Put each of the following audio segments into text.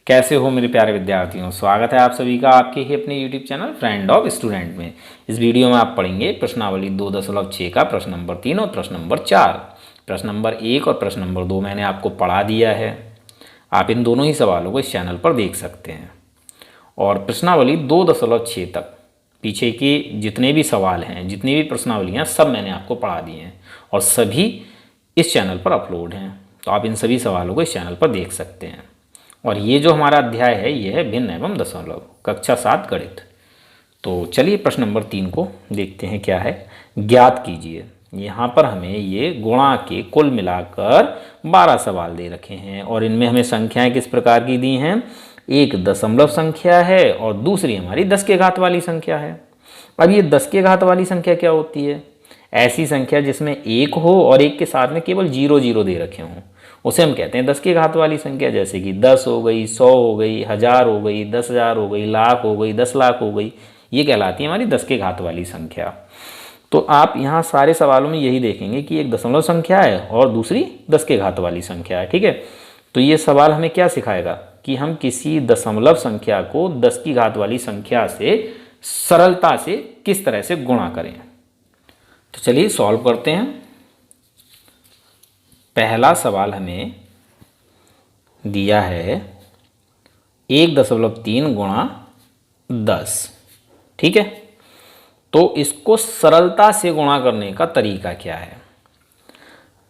कैसे हो मेरे प्यारे विद्यार्थियों। स्वागत है आप सभी का आपके ही अपने YouTube channel friend of student में। इस वीडियो में आप पढ़ेंगे प्रश्नावली 2.6 का प्रश्न नंबर 3 और प्रश्न नंबर 4। प्रश्न नंबर 1 और प्रश्न नंबर 2 मैंने आपको पढ़ा दिया है। आप इन दोनों ही सवालों को इस चैनल पर देख सकते हैं। और प्रश्नावली 2.6 तक पीछे के जितने भी सवाल हैं, जितनी भी प्रश्नावलियाँ, सब मैंने आपको पढ़ा दी हैं और सभी इस चैनल पर अपलोड हैं। तो आप इन सभी सवालों को इस चैनल पर देख सकते हैं। और ये जो हमारा अध्याय है ये है भिन्न एवं दशमलव, कक्षा 7 गणित। तो चलिए प्रश्न नंबर 3 को देखते हैं क्या है। ज्ञात कीजिए। यहाँ पर हमें ये गुणा के कुल मिलाकर 12 सवाल दे रखे हैं और इनमें हमें संख्याएं किस प्रकार की दी हैं। एक दशमलव संख्या है और दूसरी हमारी 10 के घात वाली संख्या है। अब ये 10 के घात वाली संख्या क्या होती है? ऐसी संख्या जिसमें एक हो और एक के साथ में केवल 0 0 दे रखे हों, उसे हम कहते हैं 10 के घात वाली संख्या। जैसे कि 10 हो गई, 100 हो गई, 1000 हो गई, 10,000 हो गई, लाख हो गई, 10 लाख हो गई। ये कहलाती है हमारी 10 के घात वाली संख्या। तो आप यहाँ सारे सवालों में यही देखेंगे कि एक दशमलव संख्या है और दूसरी 10 के घात वाली संख्या है। ठीक है, तो ये सवाल हमें क्या सिखाएगा कि हम किसी दशमलव संख्या को 10 की घात वाली संख्या से सरलता से किस तरह से गुणा करें। तो चलिए सॉल्व करते हैं। पहला सवाल हमें दिया है 1.3 गुणा 10। ठीक है, तो इसको सरलता से गुणा करने का तरीका क्या है?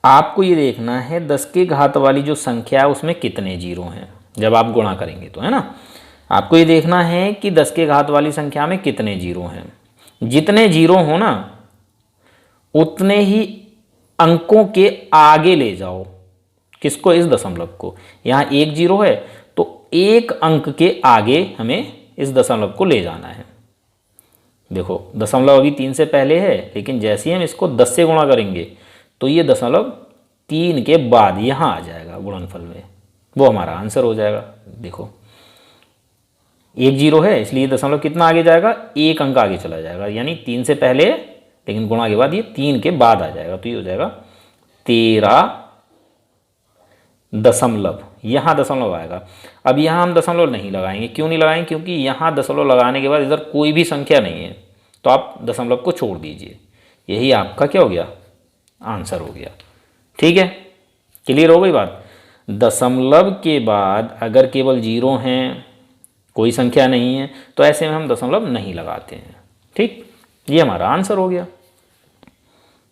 आपको ये देखना है 10 के घात वाली जो संख्या है उसमें कितने जीरो हैं जब आप गुणा करेंगे, तो है ना। आपको ये देखना है कि 10 के घात वाली संख्या में कितने जीरो हैं। जितने जीरो हो ना उतने ही अंकों के आगे ले जाओ। किसको? इस दशमलव को। यहाँ एक जीरो है तो एक अंक के आगे हमें इस दशमलव को ले जाना है। देखो दशमलव अभी 3 से पहले है, लेकिन जैसे ही हम इसको 10 से गुणा करेंगे तो ये दशमलव 3 के बाद यहाँ आ जाएगा गुणनफल में, वो हमारा आंसर हो जाएगा। देखो एक जीरो है इसलिए दशमलव कितना आगे जाएगा? एक अंक आगे चला जाएगा, यानी 3 से पहले है लेकिन गुणा के बाद ये 3 के बाद आ जाएगा। तो ये हो जाएगा 13 दशमलव, यहाँ दशमलव आएगा। अब यहाँ हम दशमलव नहीं लगाएंगे। क्यों नहीं लगाएंगे? क्योंकि यहाँ दशमलव लगाने के बाद इधर कोई भी संख्या नहीं है, तो आप दशमलव को छोड़ दीजिए। यही आपका क्या हो गया? आंसर हो गया। ठीक है, क्लियर हो गई बात। दशमलव के बाद अगर केवल जीरो हैं, कोई संख्या नहीं है, तो ऐसे में हम दशमलव नहीं लगाते हैं। ठीक, ये हमारा आंसर हो गया।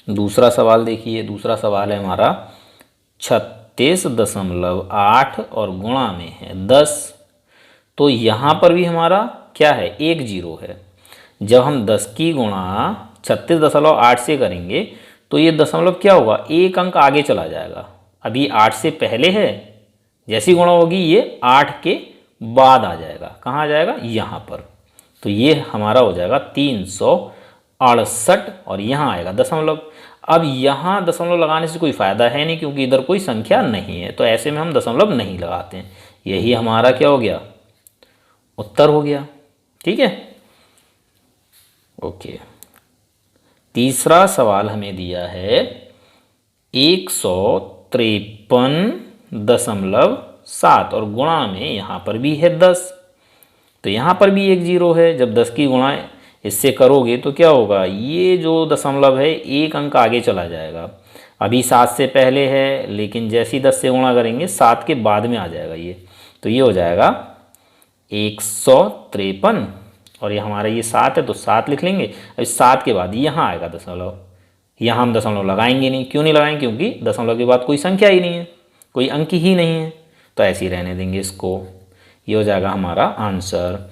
दूसरा सवाल देखिए। दूसरा सवाल है हमारा 36.8 और गुणा में है 10। तो यहाँ पर भी हमारा क्या है? एक जीरो है। जब हम 10 की गुणा 36.8 से करेंगे तो ये दशमलव क्या होगा? एक अंक आगे चला जाएगा। अभी 8 से पहले है, जैसी गुणा होगी ये 8 के बाद आ जाएगा। कहाँ आ जाएगा? यहाँ पर। तो ये हमारा हो जाएगा 368 और यहाँ आएगा दशमलव। अब यहाँ दशमलव लगाने से कोई फ़ायदा है नहीं क्योंकि इधर कोई संख्या नहीं है, तो ऐसे में हम दशमलव नहीं लगाते हैं। यही हमारा क्या हो गया? उत्तर हो गया। ठीक है, ओके। तीसरा सवाल हमें दिया है 153.7 और गुणा में यहाँ पर भी है 10। तो यहाँ पर भी एक जीरो है। जब 10 की गुणा इससे करोगे तो क्या होगा? ये जो दशमलव है एक अंक आगे चला जाएगा। अभी 7 से पहले है, लेकिन जैसे ही 10 से गुणा करेंगे 7 के बाद में आ जाएगा ये। तो ये हो जाएगा 153 और ये हमारा ये 7 है तो 7 लिख लेंगे। अब 7 के बाद यहाँ आएगा दशमलव। यहाँ हम दशमलव लगाएंगे नहीं। क्यों नहीं लगाएंगे? क्योंकि दशमलव के बाद कोई संख्या ही नहीं है, कोई अंक ही नहीं है, तो ऐसे ही रहने देंगे इसको। ये हो जाएगा हमारा आंसर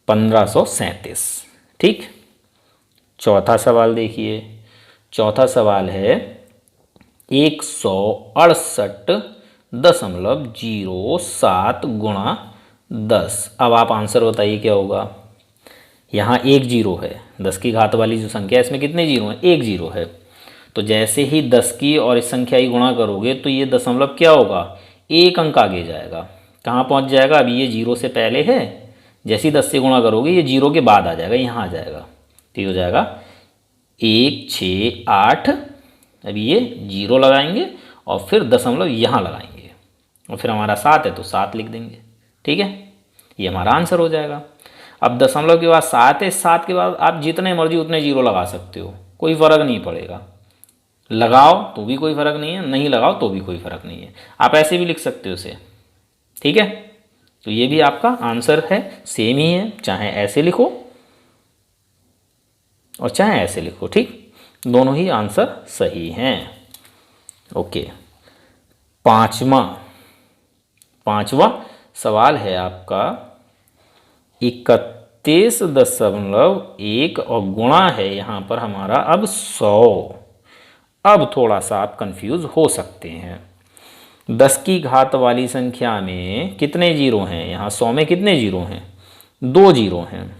1537। ठीक, चौथा सवाल देखिए। चौथा सवाल है 168.07 गुणा 10। अब आप आंसर बताइए क्या होगा। यहाँ एक जीरो है। 10 की घात वाली जो संख्या है इसमें कितने जीरो हैं? एक जीरो है। तो जैसे ही 10 की और इस संख्या की गुणा करोगे तो ये दशमलव क्या होगा? एक अंक आगे जाएगा। कहाँ पहुँच जाएगा? अभी ये जीरो से पहले है, जैसे ही 10 से गुणा करोगे ये जीरो के बाद आ जाएगा, यहाँ आ जाएगा। तो ये हो जाएगा 168। अभी ये जीरो लगाएंगे और फिर दशमलव यहाँ लगाएंगे और फिर हमारा 7 है तो 7 लिख देंगे। ठीक है, ये हमारा आंसर हो जाएगा। अब दशमलव के बाद 7 है, 7 के बाद आप जितने मर्जी उतने जीरो लगा सकते हो, कोई फ़र्क नहीं पड़ेगा। लगाओ तो भी कोई फ़र्क नहीं है, नहीं लगाओ तो भी कोई फ़र्क नहीं है। आप ऐसे भी लिख सकते हो इसे। ठीक है, तो ये भी आपका आंसर है, सेम ही है, चाहे ऐसे लिखो और चाहे ऐसे लिखो। ठीक, दोनों ही आंसर सही हैं। ओके, पांचवा सवाल है आपका 31.1 और गुणा है यहाँ पर हमारा अब 100। अब थोड़ा सा आप कंफ्यूज हो सकते हैं। 10 की घात वाली संख्या में कितने जीरो हैं? यहाँ 100 में कितने जीरो हैं? 2 जीरो हैं।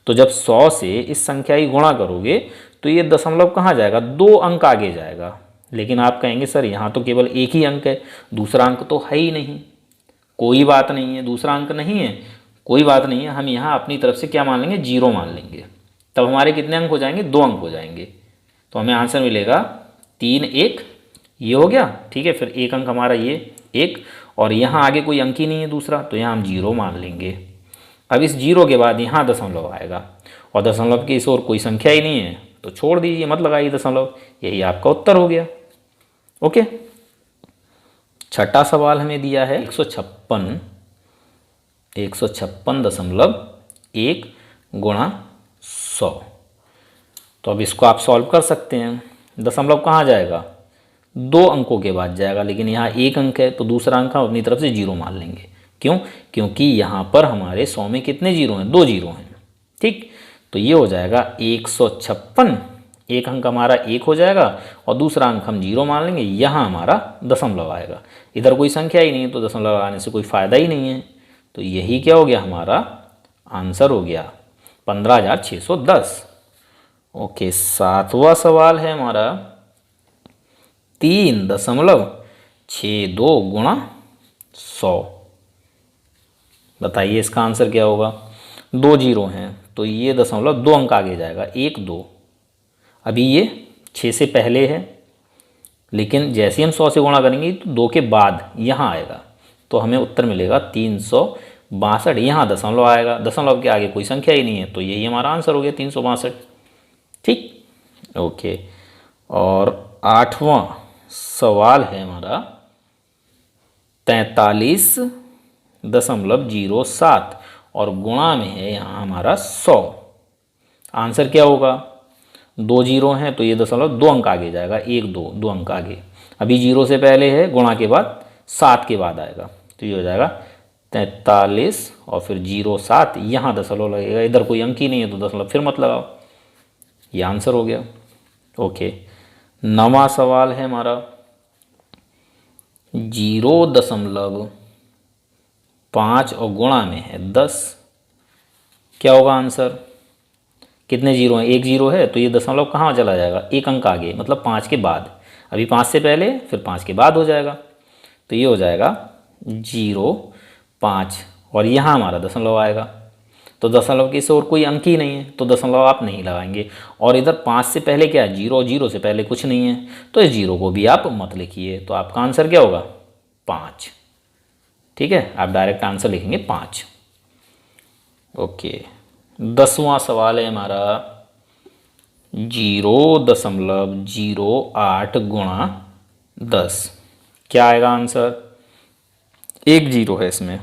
तो जब 100 से इस संख्या की गुणा करोगे तो ये दशमलव कहाँ जाएगा? 2 अंक आगे जाएगा। लेकिन आप कहेंगे सर यहाँ तो केवल एक ही अंक है, दूसरा अंक तो है ही नहीं। कोई बात नहीं है, दूसरा अंक नहीं है, कोई बात नहीं है, हम यहाँ अपनी तरफ से क्या मान लेंगे? जीरो मान लेंगे। तब हमारे कितने अंक हो जाएंगे? 2 अंक हो जाएंगे। तो हमें आंसर मिलेगा 3 1, ये हो गया। ठीक है, फिर एक अंक हमारा ये 1, और यहाँ आगे कोई अंक ही नहीं है दूसरा, तो यहाँ हम जीरो मान लेंगे। अब इस जीरो के बाद यहाँ दशमलव आएगा, और दशमलव की इस ओर कोई संख्या ही नहीं है तो छोड़ दीजिए, मत लगाइए दशमलव। यही आपका उत्तर हो गया। ओके, छठा सवाल हमें दिया है 156.1 गुणा 100। तो अब इसको आप सॉल्व कर सकते हैं। दशमलव कहाँ जाएगा? 2 अंकों के बाद जाएगा, लेकिन यहाँ एक अंक है तो दूसरा अंक हम अपनी तरफ से जीरो मान लेंगे। क्यों? क्योंकि यहाँ पर हमारे 100 में कितने जीरो हैं? 2 जीरो हैं। ठीक, तो ये हो जाएगा 156, एक अंक हमारा 1 हो जाएगा और दूसरा अंक हम जीरो मान लेंगे। यहाँ हमारा दशमलव आएगा, इधर कोई संख्या ही नहीं है तो दशमलव आने से कोई फ़ायदा ही नहीं है। तो यही क्या हो गया? हमारा आंसर हो गया 15,610। ओके, 7वां सवाल है हमारा 3.62 गुणा 100। बताइए इसका आंसर क्या होगा? 2 जीरो हैं तो ये दशमलव 2 अंक आगे जाएगा, 1 2। अभी ये 6 से पहले है, लेकिन जैसे ही हम 100 से गुणा करेंगे तो 2 के बाद यहाँ आएगा, तो हमें उत्तर मिलेगा 362। यहाँ दशमलव आएगा, दशमलव के आगे कोई संख्या ही नहीं है, तो यही हमारा आंसर हो गया 362। ठीक, ओके। और 8वां सवाल है हमारा 43.07 और गुणा में है यहाँ हमारा 100। आंसर क्या होगा? 2 जीरो हैं तो ये दशमलव 2 अंक आगे जाएगा, 1 2, 2 अंक आगे। अभी जीरो से पहले है, गुणा के बाद 7 के बाद आएगा, तो ये हो जाएगा 43 और फिर 07, यहाँ दशमलव लगेगा, इधर कोई अंक ही नहीं है तो दशमलव फिर मत लगाओ। ये आंसर हो गया। ओके, 9वां सवाल है हमारा 0.5 और गुणा में है 10। क्या होगा आंसर? कितने जीरो हैं? 1 जीरो है तो ये दशमलव कहाँ चला जाएगा? एक अंक आगे, मतलब 5 के बाद। अभी 5 से पहले फिर 5 के बाद हो जाएगा, तो ये हो जाएगा 0.5 और यहाँ हमारा दशमलव आएगा। तो दशमलव की से और कोई अंक ही नहीं है तो दशमलव आप नहीं लगाएंगे। और इधर 5 से पहले क्या है? जीरो, जीरो से पहले कुछ नहीं है, तो इस जीरो को भी आप मत लिखिए। तो आपका आंसर क्या होगा? 5। ठीक है, आप डायरेक्ट आंसर लिखेंगे 5। ओके, 10वां सवाल है हमारा 0.08 गुणा 10। क्या आएगा आंसर? 1 जीरो है इसमें,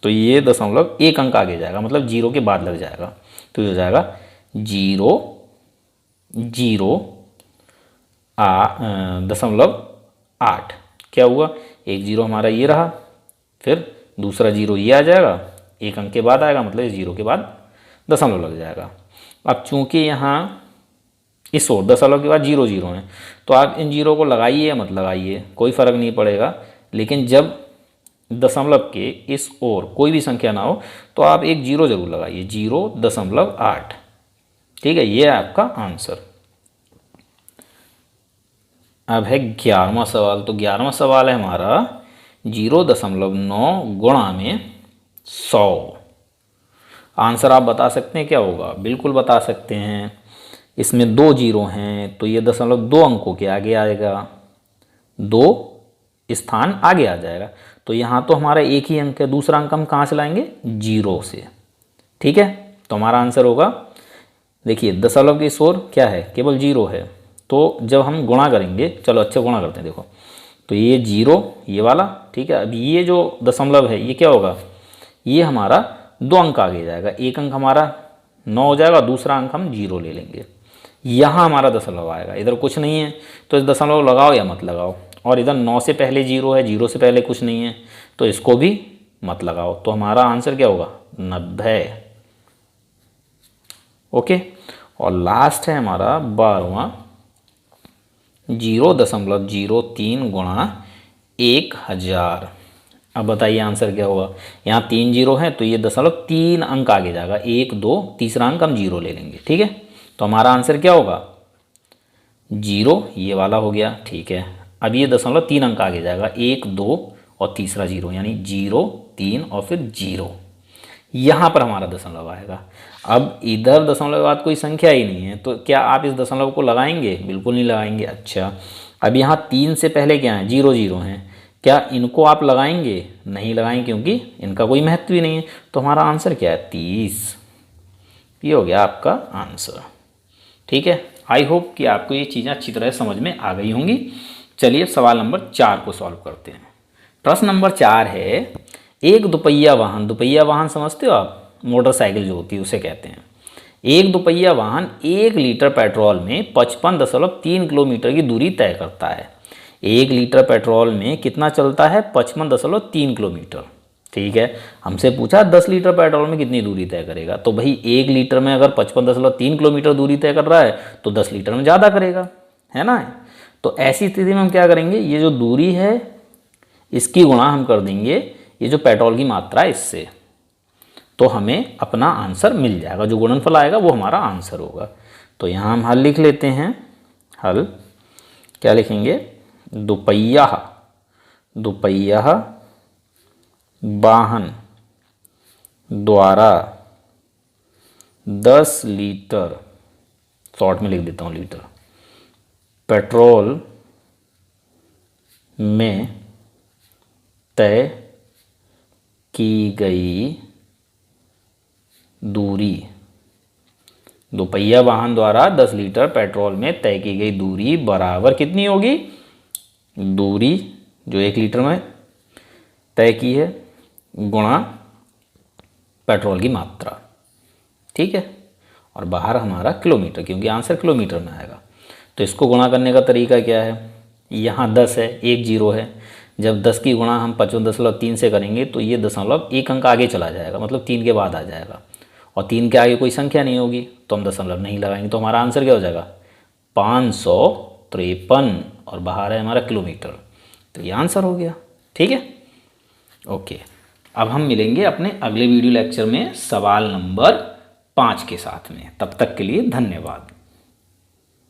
तो ये दशमलव 1 अंक आगे जाएगा, मतलब जीरो के बाद लग जाएगा, तो ये हो जाएगा 0.08। क्या हुआ? 1 जीरो हमारा ये रहा, फिर दूसरा जीरो ये आ जाएगा, 1 अंक के बाद आएगा, मतलब इस जीरो के बाद दशमलव लग जाएगा। अब चूंकि यहाँ इस ओर दशमलव के बाद 0 जीरो हैं तो आप इन जीरो को लगाइए या मत लगाइए, कोई फ़र्क नहीं पड़ेगा। लेकिन जब दशमलव के इस ओर कोई भी संख्या ना हो तो आप एक जीरो जरूर लगाइए, 0.8। ठीक है, ये है आपका आंसर। अब है 11वां सवाल। तो 11वां सवाल है हमारा 0.9 गुणा में 100। आंसर आप बता सकते हैं क्या होगा? बिल्कुल बता सकते हैं। इसमें 2 जीरो हैं तो ये दशमलव 2 अंकों के आगे आएगा, 2 स्थान आगे आ जाएगा, तो यहाँ तो हमारा एक ही अंक है, दूसरा अंक हम कहाँ से लाएंगे? 0 से। ठीक है, तो हमारा आंसर होगा, देखिए दशमलव के इस ओर क्या है? केवल 0 है। तो जब हम गुणा करेंगे, चलो अच्छा गुणा करते हैं, देखो तो ये 0 ये वाला, ठीक है। अब ये जो दशमलव है ये क्या होगा? ये हमारा 2 अंक आगे जाएगा, एक अंक हमारा 9 हो जाएगा, दूसरा अंक हम 0 ले लेंगे। यहाँ हमारा दशमलव आएगा, इधर कुछ नहीं है तो इस दशमलव लगाओ या मत लगाओ, और इधर 9 से पहले 0 है, 0 से पहले कुछ नहीं है तो इसको भी मत लगाओ। तो हमारा आंसर क्या होगा? 90। ओके, और लास्ट है हमारा 12वां, 0.03 गुणा 1000। अब बताइए आंसर क्या होगा? यहाँ 3 0 है तो ये 0.3 अंक आगे जाएगा, 1 2 तीसरा अंक हम 0 ले लेंगे। ठीक है, तो हमारा आंसर क्या होगा? 0 ये वाला हो गया, ठीक है। अब ये 0.3 अंक आगे जाएगा, 1 2 और तीसरा 0, यानी 0 3 और फिर 0। यहाँ पर हमारा दशमलव आएगा। अब इधर दशमलव के बाद कोई संख्या ही नहीं है तो क्या आप इस दशमलव को लगाएंगे? बिल्कुल नहीं लगाएंगे। अच्छा, अब यहाँ 3 से पहले क्या है? 0 0 हैं, क्या इनको आप लगाएंगे? नहीं लगाएंगे, क्योंकि इनका कोई महत्व ही नहीं है। तो हमारा आंसर क्या है? 30। ये हो गया आपका आंसर। ठीक है, आई होप कि आपको ये चीज़ें अच्छी तरह समझ में आ गई होंगी। चलिए सवाल नंबर 4 को सॉल्व करते हैं। प्रश्न नंबर 4 है, एक दुपहिया वाहन, दुपहिया वाहन समझते हो आप? मोटरसाइकिल जो होती है उसे कहते हैं। एक दुपहिया वाहन 1 लीटर पेट्रोल में 55.3 किलोमीटर की दूरी तय करता है। 1 लीटर पेट्रोल में कितना चलता है? 55.3 किलोमीटर। ठीक है, हमसे पूछा 10 लीटर पेट्रोल में कितनी दूरी तय करेगा। तो भाई 1 लीटर में अगर 55.3 किलोमीटर दूरी तय कर रहा है तो 10 लीटर में ज़्यादा करेगा, है ना। तो ऐसी स्थिति में हम क्या करेंगे? ये जो दूरी है इसकी गुणा हम कर देंगे ये जो पेट्रोल की मात्रा है इससे, तो हमें अपना आंसर मिल जाएगा। जो गुणनफल आएगा वो हमारा आंसर होगा। तो यहाँ हम हल लिख लेते हैं। हल क्या लिखेंगे? दुपहिया वाहन द्वारा 10 लीटर, शॉर्ट में लिख देता हूँ लीटर, पेट्रोल में तय की गई दूरी, दोपहिया वाहन द्वारा 10 लीटर पेट्रोल में तय की गई दूरी बराबर कितनी होगी? दूरी जो 1 लीटर में तय की है गुणा पेट्रोल की मात्रा। ठीक है, और बाहर हमारा किलोमीटर, क्योंकि आंसर किलोमीटर में आएगा। तो इसको गुणा करने का तरीका क्या है? यहाँ 10 है, 1 0 है, जब 10 की गुणा हम 55.3 से करेंगे तो ये दशमलव 1 अंक आगे चला जाएगा, मतलब 3 के बाद आ जाएगा, और 3 के आगे कोई संख्या नहीं होगी तो हम दशमलव नहीं लगाएंगे। तो हमारा आंसर क्या हो जाएगा? 553, और बाहर है हमारा किलोमीटर। तो ये आंसर हो गया। ठीक है, ओके। अब हम मिलेंगे अपने अगले वीडियो लेक्चर में सवाल नंबर 5 के साथ में। तब तक के लिए धन्यवाद।